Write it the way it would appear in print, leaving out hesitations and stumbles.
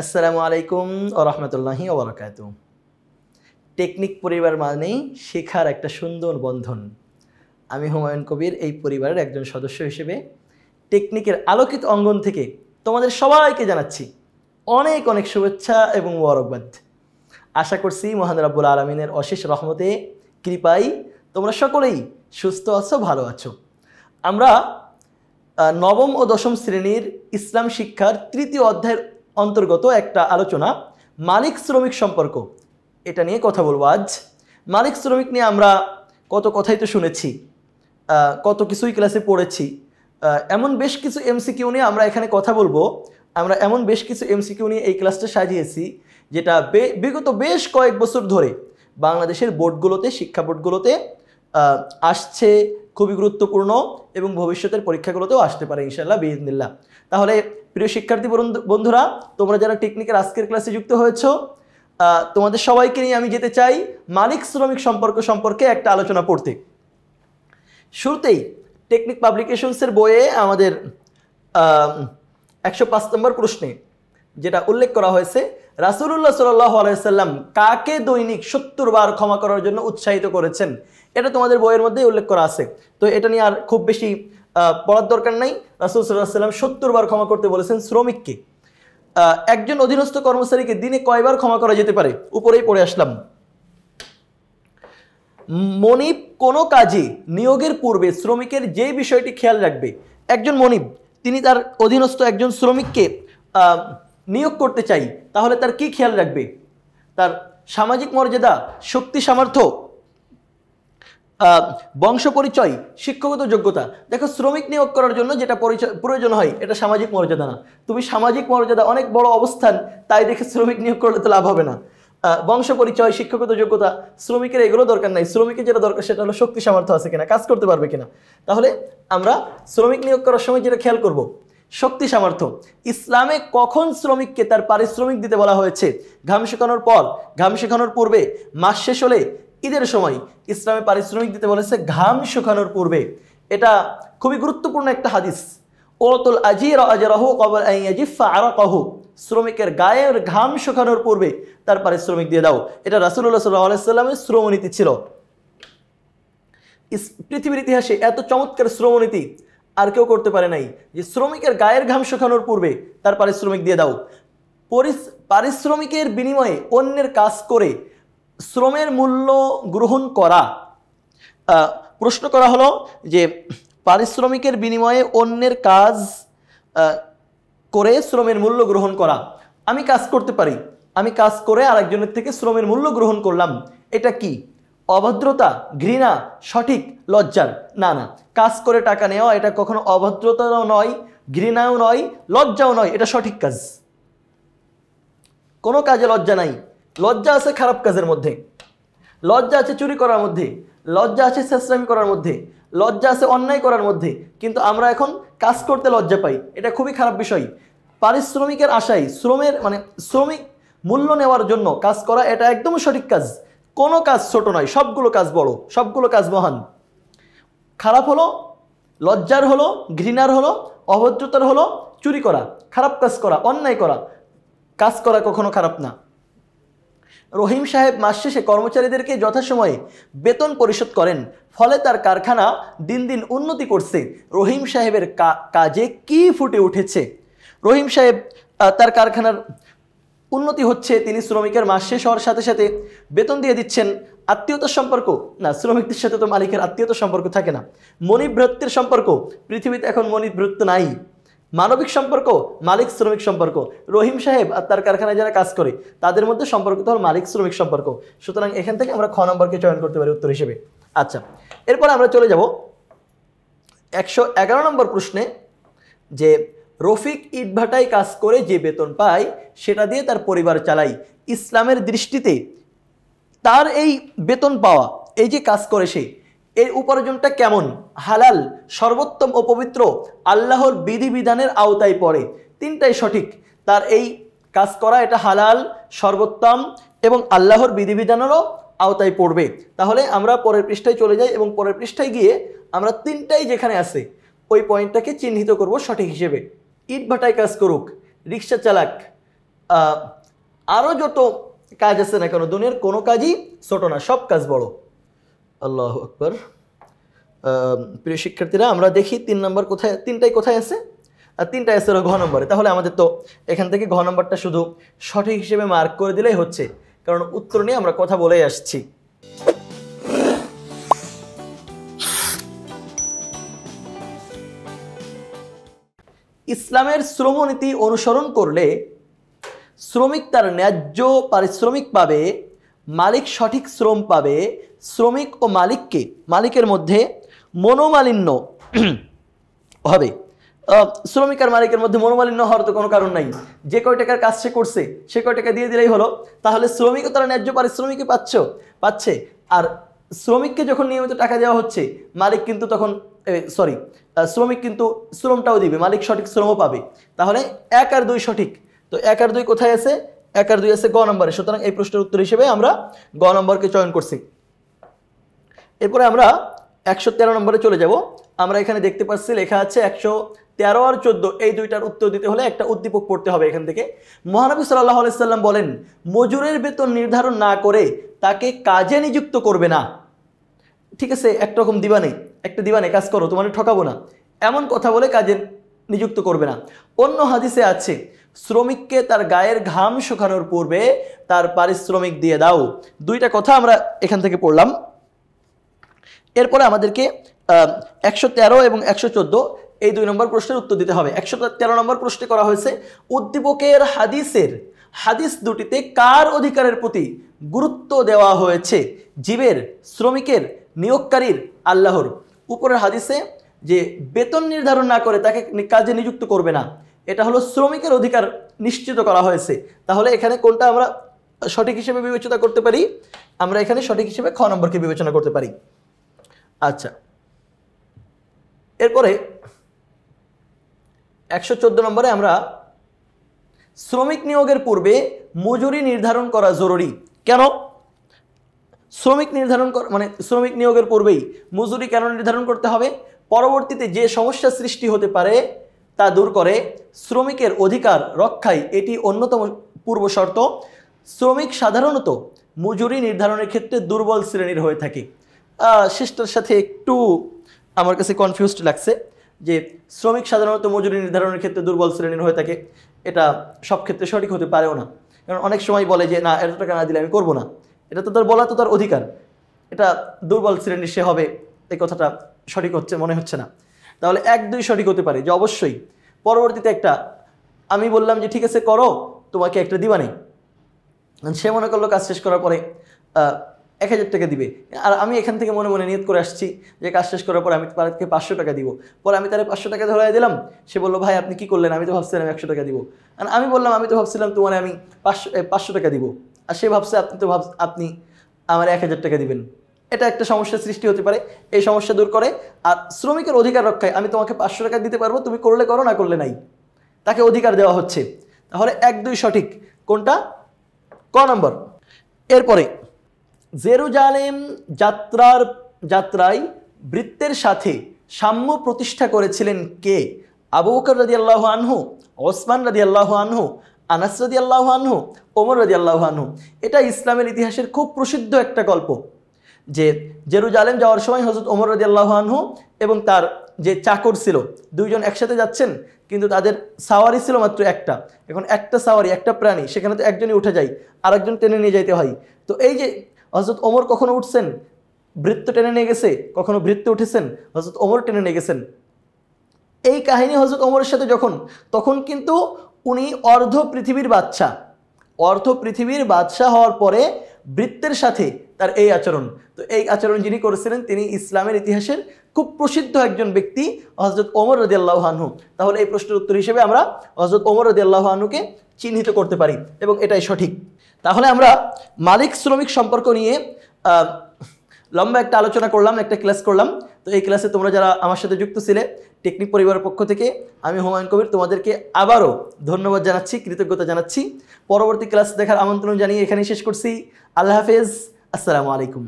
আসসালামু আলাইকুম ওয়া রাহমাতুল্লাহি ওয়া বারাকাতুহু। টেকনিক পরিবার মানেই শেখার একটা সুন্দর বন্ধন। আমি হুমায়ুন কবির এই পরিবারের একজন সদস্য হিসেবে টেকনিকের আলোকিত অঙ্গন থেকে তোমাদের সবাইকে জানাচ্ছি অনেক অনেক শুভেচ্ছা এবং মোবারকবাদ। আশা করছি মহান রাব্বুল আলামিনের অশেষ রহমতে কৃপায় তোমরা সকলেই সুস্থ আছো, ভালো আছো। আমরা নবম ও দশম শ্রেণীর ইসলাম শিক্ষার তৃতীয় অধ্যায়ের অন্তর্গত একটা আলোচনা মালিক শ্রমিক সম্পর্ক, এটা নিয়ে কথা বলবো আজ। মালিক শ্রমিক নিয়ে আমরা কত কথাই তো শুনেছি, কত কিছুই ক্লাসে পড়েছি। এমন বেশ কিছু এমসিকিউ নিয়ে আমরা এখানে কথা বলবো। আমরা এমন বেশ কিছু এমসিকিউ নিয়ে এই ক্লাসটা সাজিয়েছি যেটা বিগত বেশ কয়েক বছর ধরে বাংলাদেশের বোর্ডগুলোতে, শিক্ষা বোর্ডগুলোতে আসছে, খুবই গুরুত্বপূর্ণ এবং ভবিষ্যতের পরীক্ষাগুলোতেও আসতে পারে ইনশাআল্লাহ বিইজনিল্লাহ। তাহলে প্রিয় শিক্ষার্থী বন্ধুরা, তোমরা যারা টেকনিকের আজকের ক্লাসে যুক্ত হয়েছ, তোমাদের সবাইকে নিয়ে আমি যেতে চাই মালিক শ্রমিক সম্পর্কে একটা আলোচনা পড়তে। শুরুতেই টেকনিক পাবলিকেশনসের বইয়ে আমাদের 105 নম্বর প্রশ্নে যেটা উল্লেখ করা হয়েছে, রাসূলুল্লাহ সাল্লাল্লাহু আলাইহি সাল্লাম কাকে দৈনিক 70 বার ক্ষমা করার জন্য উৎসাহিত করেছেন, এটা তোমাদের বইয়ের মধ্যেই উল্লেখ করা আছে। তো এটা নিয়ে আর খুব বেশি পড়ার দরকার নাই। রাসূল সাল্লাল্লাহু আলাইহি সাল্লাম 70 বার ক্ষমা করতে বলেছেন শ্রমিককে। একজন অধীনস্থ কর্মচারীকে দিনে কয়বার ক্ষমা করা যেতে পারে, উপরেই পড়ে আসলাম। মনিব কোনো কাজে নিয়োগের পূর্বে শ্রমিকের যে বিষয়টি খেয়াল রাখবে, একজন মনিব তিনি তার অধীনস্থ একজন শ্রমিককে নিয়োগ করতে চাই, তাহলে তার কি খেয়াল রাখবে? তার সামাজিক মর্যাদা, শক্তি সামর্থ্য, বংশ পরিচয়, শিক্ষাগত যোগ্যতা। দেখো, শ্রমিক নিয়োগ করার জন্য যেটা প্রয়োজন হয় এটা সামাজিক মর্যাদা না। তুমি সামাজিক মর্যাদা, অনেক বড় অবস্থান, তাই দেখে শ্রমিক নিয়োগ করলে তো লাভ হবে না। বংশ পরিচয়, শিক্ষাগত যোগ্যতা, শ্রমিকের এগুলো দরকার নাই। শ্রমিকের যেটা দরকার সেটা হলো শক্তি সামর্থ্য আছে কিনা, কাজ করতে পারবে কিনা। তাহলে আমরা শ্রমিক নিয়োগ করার সময় যেটা খেয়াল করব, শক্তি সামর্থ্য। ইসলামে কখন শ্রমিককে তার পারিশ্রমিক দিতে বলা হয়েছে? ঘাম শুকানোর পর, ঘাম শুকানোর পূর্বে, মাস শেষ হলে, ঈদের সময় ইসলামে পারিশ্রমিক দিতে বলেছে ঘাম শুকানোর পূর্বে। এটা খুবই গুরুত্বপূর্ণ একটা হাদিস। ওয়াতুল আজির আজরাহু ক্বাবলা আন ইয়াজিফা আরাকাহু, শ্রমিকের গায়ের ঘাম শুকানোর পূর্বে তার পারিশ্রমিক দিয়ে দাও। এটা রাসূলুল্লাহ সাল্লাল্লাহু আলাইহি সাল্লামের শ্রমনীতি ছিল। পৃথিবীর ইতিহাসে এত চমৎকার শ্রমনীতি আর কেউ করতে পারে নাই, যে শ্রমিকের গায়ের ঘাম শুকানোর পূর্বে তার পারিশ্রমিক দিয়ে দাও। পারিশ্রমিকের বিনিময়ে অন্যের কাজ করে শ্রমের মূল্য গ্রহণ করা। প্রশ্ন করা হলো যে পারিশ্রমিকের বিনিময়ে অন্যের কাজ করে শ্রমের মূল্য গ্রহণ করা। আমি কাজ করতে পারি, আমি কাজ করে আরেকজনের থেকে শ্রমের মূল্য গ্রহণ করলাম, এটা কি অভদ্রতা, ঘৃণা, সঠিক, লজ্জার? না না, কাজ করে টাকা নেওয়া এটা কখনো অভদ্রতাও নয়, ঘৃণাও নয়, লজ্জাও নয়, এটা সঠিক কাজ। কোনো কাজে লজ্জা নাই। লজ্জা আছে খারাপ কাজের মধ্যে, লজ্জা আছে চুরি করার মধ্যে, লজ্জা আছে চেষ্টামি করার মধ্যে, লজ্জা আছে অন্যায় করার মধ্যে। কিন্তু আমরা এখন কাজ করতে লজ্জা পাই, এটা খুবই খারাপ বিষয়। পারিশ্রমিকের আশায় শ্রমিক মূল্য নেওয়ার জন্য কাজ করা, এটা একদম সঠিক কাজ। কোনো কাজ ছোট নয়, সবগুলো কাজ বড়, সবগুলো কাজ মহান। খারাপ হলো, লজ্জার হলো, ঘৃণার হলো, অভদ্রতার হলো, চুরি করা, খারাপ কাজ করা, অন্যায় করা, কাজ করা কখনো খারাপ না। রহিম সাহেব মাস শেষে কর্মচারীদেরকে যথাসময়ে বেতন পরিশোধ করেন, ফলে তার কারখানা দিন দিন উন্নতি করছে। রহিম সাহেবের কাজে কি ফুটে উঠেছে? রহিম সাহেব তার কারখানার উন্নতি হচ্ছে, তিনি শ্রমিকের মাস শেষ হওয়ার সাথে সাথে বেতন দিয়ে দিচ্ছেন। আত্মীয়তার সম্পর্ক না, শ্রমিকদের সাথে তো মালিকের আত্মীয়তার সম্পর্ক থাকে না। মনিবভৃত্যের সম্পর্ক, পৃথিবীতে এখন মনিবভৃত্য নাই। মানবিক সম্পর্ক, মালিক শ্রমিক সম্পর্ক। রহিম সাহেব আর তার কারখানায় যারা কাজ করে তাদের মধ্যে সম্পর্ক তো হল মালিক শ্রমিক সম্পর্ক। সুতরাং এখান থেকে আমরা খ নম্বরকে চয়ন করতে পারি উত্তর হিসেবে। আচ্ছা, এরপর আমরা চলে যাব 111 নম্বর প্রশ্নে, যে রফিক ইটভাটায় কাজ করে যে বেতন পায় সেটা দিয়ে তার পরিবার চালায়। ইসলামের দৃষ্টিতে তার এই বেতন পাওয়া, এই যে কাজ করে সে, এই উপার্জনটা কেমন? হালাল, সর্বোত্তম ও পবিত্র, আল্লাহর বিধিবিধানের আওতায় পড়ে। তিনটাই সঠিক। তার এই কাজ করা এটা হালাল, সর্বোত্তম এবং আল্লাহর বিধিবিধানেরও আওতায় পড়বে। তাহলে আমরা পরের পৃষ্ঠায় চলে যাই এবং পরের পৃষ্ঠায় গিয়ে আমরা তিনটাই যেখানে আছে ওই পয়েন্টটাকে চিহ্নিত করব সঠিক হিসেবে। ইট ভাটায় কাজ করুক, রিক্সা চালাক, আরও যত কাজ আছে না কেন, দুনিয়ার কোনো কাজই ছোট না, সব কাজ বড়। আল্লাহু আকবার। প্রিয় শিক্ষার্থীরা, আমরা দেখি 3 নম্বর কোথায়, তিনটাই কোথায় আছে, আর তিনটাই আছে হলো ঘ নম্বরে। তাহলে আমাদের তো এখান থেকে ঘ নম্বরটা শুধু সঠিক হিসেবে মার্ক করে দিলেই হচ্ছে, কারণ উত্তর নিয়ে আমরা কথা বলেই আসছি। ইসলামের শ্রমনীতি অনুসরণ করলে শ্রমিক তার ন্যায্য পারিশ্রমিক পাবে, মালিক সঠিক শ্রম পাবে, শ্রমিক ও মালিকের মধ্যে মনোমালিন্য হবে। শ্রমিক আর মালিকের মধ্যে মনোমালিন্য হওয়ার তো কোনো কারণ নাই, যে কয় টাকার কাজ সে করছে সে কয় টাকা দিয়ে দিলেই হলো। তাহলে শ্রমিকও তারা ন্যায্য পারিশ্রমিকই পাচ্ছে, আর শ্রমিককে যখন নিয়মিত টাকা দেওয়া হচ্ছে, মালিক কিন্তু তখন শ্রমিক কিন্তু শ্রমটাও দিবে, মালিক সঠিক শ্রমও পাবে। তাহলে 1 আর 2 সঠিক। তো 1 আর 2 কোথায় আছে? 1 আর 2 আছে গ নম্বরে। সুতরাং এই প্রশ্নের উত্তর হিসেবে আমরা গ নম্বরকে চয়ন করছি। এরপরে আমরা 113 নম্বরে চলে যাব। আমরা এখানে দেখতে পাচ্ছি লেখা আছে 113 আর 14, এই দুইটার উত্তর দিতে হলে একটা উদ্দীপক পড়তে হবে এখান থেকে। মহানবী সাল্লাল্লাহু আলাইহি সাল্লাম বলেন, মজুরের বেতন নির্ধারণ না করে তাকে কাজে নিযুক্ত করবে না। ঠিক আছে, একরকম দিবানে, একটা দিবানে কাজ করো, তোমার ঠকাবো না, এমন কথা বলে কাজে নিযুক্ত করবে না। অন্য হাদিসে আছে, শ্রমিককে তার গায়ের ঘাম শুকানোর পূর্বে তার পারিশ্রমিক দিয়ে দাও। দুইটা কথা আমরা এখান থেকে পড়লাম। এরপরে আমাদেরকে 113 এবং 114 এই 2 নম্বর প্রশ্নের উত্তর দিতে হবে। 113 নম্বর প্রশ্নে করা হয়েছে, উদ্দীপকের হাদিস দুটিতে কার অধিকারের প্রতি গুরুত্ব দেওয়া হয়েছে? জীবের, শ্রমিকের, নিয়োগকারীর, আল্লাহর। উপরের হাদিসে যে বেতন নির্ধারণ না করে তাকে কাজে নিযুক্ত করবে না, এটা হলো শ্রমিকের অধিকার নিশ্চিত করা হয়েছে। তাহলে এখানে কোনটা আমরা সঠিক হিসেবে বিবেচনা করতে পারি? আমরা এখানে সঠিক হিসেবে খ নম্বরকে বিবেচনা করতে পারি। আচ্ছা, এরপরে 114 নম্বরে আমরা শ্রমিক নিয়োগের পূর্বে মজুরি নির্ধারণ করা জরুরি। কেন শ্রমিক নিয়োগের পূর্বেই মজুরি কেন নির্ধারণ করতে হবে? পরবর্তীতে যে সমস্যা সৃষ্টি হতে পারে তা দূর করে শ্রমিকের অধিকার রক্ষায় এটি অন্যতম পূর্ব শর্ত। শ্রমিক সাধারণত মজুরি নির্ধারণের ক্ষেত্রে দুর্বল শ্রেণীর হয়ে থাকে। শেষটার সাথে একটু আমার কাছে কনফিউজড লাগছে যে শ্রমিক সাধারণত মজুরি নির্ধারণের ক্ষেত্রে দুর্বল শ্রেণীর হয়ে থাকে। এটা সব ক্ষেত্রে সঠিক হতে পারেও না, কারণ অনেক সময় বলে যে না, এত টাকা না দিলে আমি করবো না। এটা তো তার বলা তো তার অধিকার, এটা দুর্বল শ্রেণীর সে হবে, এই কথাটা সঠিক মনে হচ্ছে না। তাহলে 1, 2 সঠিক হতে পারে যে অবশ্যই পরবর্তীতে একটা আমি বললাম যে ঠিক আছে করো, তোমাকে একটা দিবা নেই, সে মনে করলো কাজ শেষ করার পরে 1000 টাকা দিবে, আর আমি এখান থেকে মনে মনে নিয়ত করে আসছি যে কাজ শেষ করার পর আমি তাকে 500 টাকা দিব। পরে আমি তার 500 টাকা ধরাই দিলাম, সে বললো ভাই আপনি কি করলেন, আমি তো ভাবছিলাম 100 টাকা দিব। আর আমি বললাম আমি তো ভাবছিলাম তোমার আমি 500 টাকা দিব, আর সে ভাবছে আপনি আমার 1000 টাকা দিবেন। এটা একটা সমস্যার সৃষ্টি হতে পারে, এই সমস্যা দূর করে। আর শ্রমিকের অধিকার রক্ষায় আমি তোমাকে 500 টাকা দিতে পারবো, তুমি করলে করো, না করলে নাই, তাকে অধিকার দেওয়া হচ্ছে। তাহলে 1, 2 সঠিক। কোনটা? ক নম্বর। এরপরে জেরুজালেম যাত্রায় বৃত্তের সাথে সাম্য প্রতিষ্ঠা করেছিলেন কে? আবু বকর রাদিয়াল্লাহু আনহু, ওসমান রাদিয়াল্লাহু আনহু, আনাস রাদিয়াল্লাহু আনহু, ওমর রাদিয়াল্লাহু আনহু। এটা ইসলামের ইতিহাসের খুব প্রসিদ্ধ একটা গল্প যে জেরুজালেম যাওয়ার সময় হযরত ওমর রাদিয়াল্লাহু আনহু এবং তার যে চাকর ছিল, 2 জন একসাথে যাচ্ছেন, কিন্তু তাদের সাওয়ারি ছিল মাত্র একটা। এখন একটা সাওয়ারি, একটা প্রাণী, সেখানে তো একজনই উঠে যায়, আরেকজন টেনে নিয়ে যাইতে হয়। তো এই যে হযরত ওমর কখনো উঠছেন, বৃত্ত টেনে নিয়ে গেছে, কখনো বৃত্তে উঠেছেন, হযরত ওমর টেনে নিয়ে গেছেন। এই কাহিনী হযরত ওমরের সাথে তখন কিন্তু উনি অর্ধ পৃথিবীর বাদশাহ হওয়ার পরে বৃত্তের সাথে তার এই আচরণ। তো এই আচরণ যিনি করেছিলেন তিনি ইসলামের ইতিহাসের খুব প্রসিদ্ধ একজন ব্যক্তি, হযরত ওমর রাদিয়াল্লাহু আনহু। তাহলে এই প্রশ্নের উত্তর হিসেবে আমরা হযরত ওমর রাদিয়াল্লাহু আনহুকে চিহ্নিত করতে পারি, এবং এটাই সঠিক। তাহলে আমরা মালিক শ্রমিক সম্পর্ক নিয়ে লম্বা একটা আলোচনা করলাম, একটা ক্লাস করলাম। তো এই ক্লাসে তোমরা যারা আমার সাথে যুক্ত ছিলে, টেকনিক পরিবারের পক্ষ থেকে আমি হুমায়ুন কবির তোমাদেরকে আবারও ধন্যবাদ জানাচ্ছি, কৃতজ্ঞতা জানাচ্ছি। পরবর্তী ক্লাস দেখার আমন্ত্রণ জানিয়ে এখানেই শেষ করছি। আল্লাহ হাফেজ, আসসালামু আলাইকুম।